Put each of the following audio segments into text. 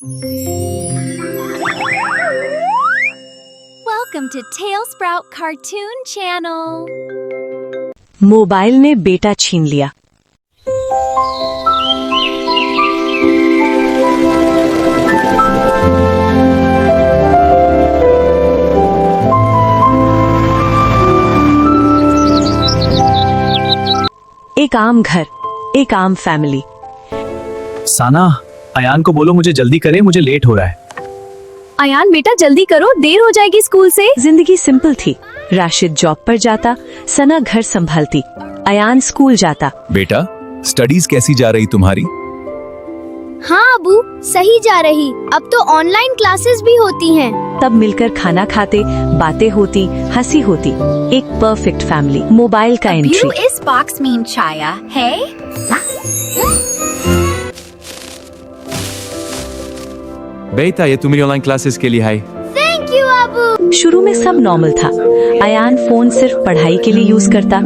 Welcome to Tailsprout Cartoon Channel. Mobile ने बेटा छीन लिया। एक आम घर, एक आम फैमिली। साना, अयान को बोलो मुझे जल्दी करे, मुझे लेट हो रहा है। अयान बेटा जल्दी करो, देर हो जाएगी स्कूल से। जिंदगी सिंपल थी। राशिद जॉब पर जाता, सना घर संभालती, अयान स्कूल जाता। बेटा, स्टडीज कैसी जा रही तुम्हारी? हाँ अबू, सही जा रही। अब तो ऑनलाइन क्लासेस भी होती हैं। तब मिलकर खाना खाते, बातें होती, हंसी होती। एक परफेक्ट फैमिली। मोबाइल का View entry. is box mean Chaya, hey? बेटा, ये तुम्हारी ऑनलाइन क्लासेस के लिए है। Thank you Abu. शुरू में सब नॉर्मल था। अयान फोन सिर्फ पढ़ाई के लिए यूज करता।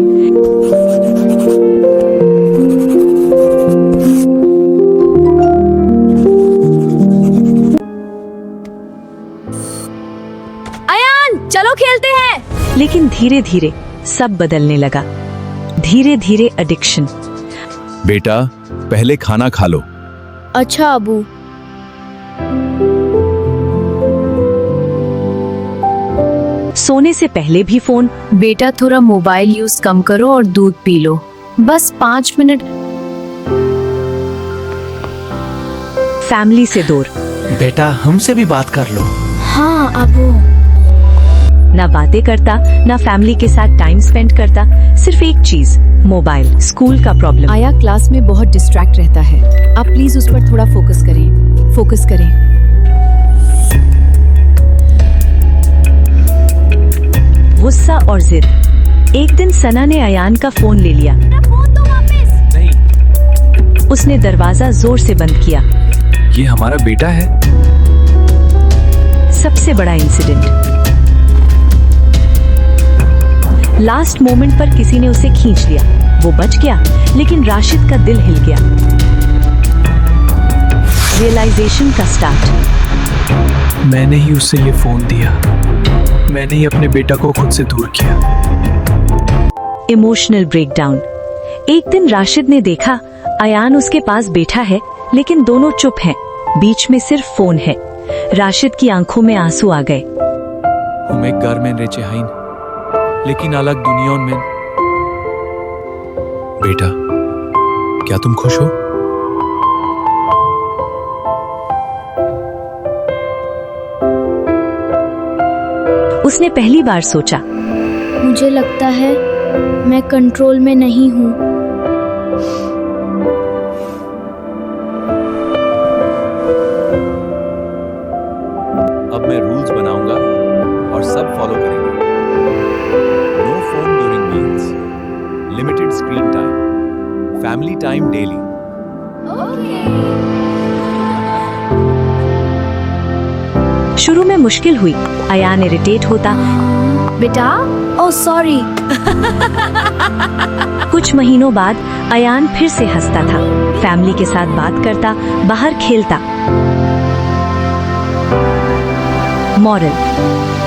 अयान चलो खेलते हैं। लेकिन धीरे धीरे सब बदलने लगा। धीरे धीरे एडिक्शन। बेटा, पहले खाना खा लो। अच्छा अबू। सोने से पहले भी फोन। बेटा थोड़ा मोबाइल यूज कम करो और दूध पी लो, बस 5 मिनट। फैमिली से दूर। बेटा, हमसे भी बात कर लो। हाँ अबू। ना बातें करता, ना फैमिली के साथ टाइम स्पेंड करता। सिर्फ एक चीज, मोबाइल। स्कूल का प्रॉब्लम। आया क्लास में बहुत डिस्ट्रैक्ट रहता है, आप प्लीज उस पर थोड़ा फोकस करें। फोकस करें। गुस्सा और जिद। एक दिन सना ने अयान का फोन ले लिया। फोन तो वापस। नहीं, उसने दरवाजा जोर से बंद किया। ये हमारा बेटा है। सबसे बड़ा इंसिडेंट। लास्ट मोमेंट पर किसी ने उसे खींच लिया। वो बच गया, लेकिन राशिद का दिल हिल गया। रियलाइजेशन का स्टार्ट। मैंने ही उसे ये फोन दिया। मैंने ही अपने बेटा को खुद से दूर किया। Emotional breakdown. एक दिन राशिद ने देखा अयान उसके पास बैठा है, लेकिन दोनों चुप हैं। बीच में सिर्फ फोन है। राशिद की आंखों में आंसू आ गए। हम एक घर में रहे हैं, लेकिन अलग दुनिया में। बेटा, क्या तुम खुश हो? उसने पहली बार सोचा, मुझे लगता है मैं कंट्रोल में नहीं हूँ। अब मैं रूल्स बनाऊंगा और सब फॉलो करेंगे। No phone during meals, limited screen time, family time daily. शुरू में मुश्किल हुई। अयान इरिटेट होता। बेटा, ओह सॉरी। कुछ महीनों बाद अयान फिर से हंसता था, फैमिली के साथ बात करता, बाहर खेलता। मॉरल: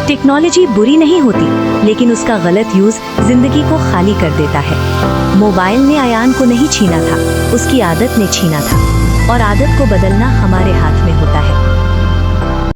टेक्नोलॉजी बुरी नहीं होती, लेकिन उसका गलत यूज जिंदगी को खाली कर देता है। मोबाइल ने अयान को नहीं छीना था, उसकी आदत ने छीना था। और आदत को बदलना हमारे हाथ में होता है।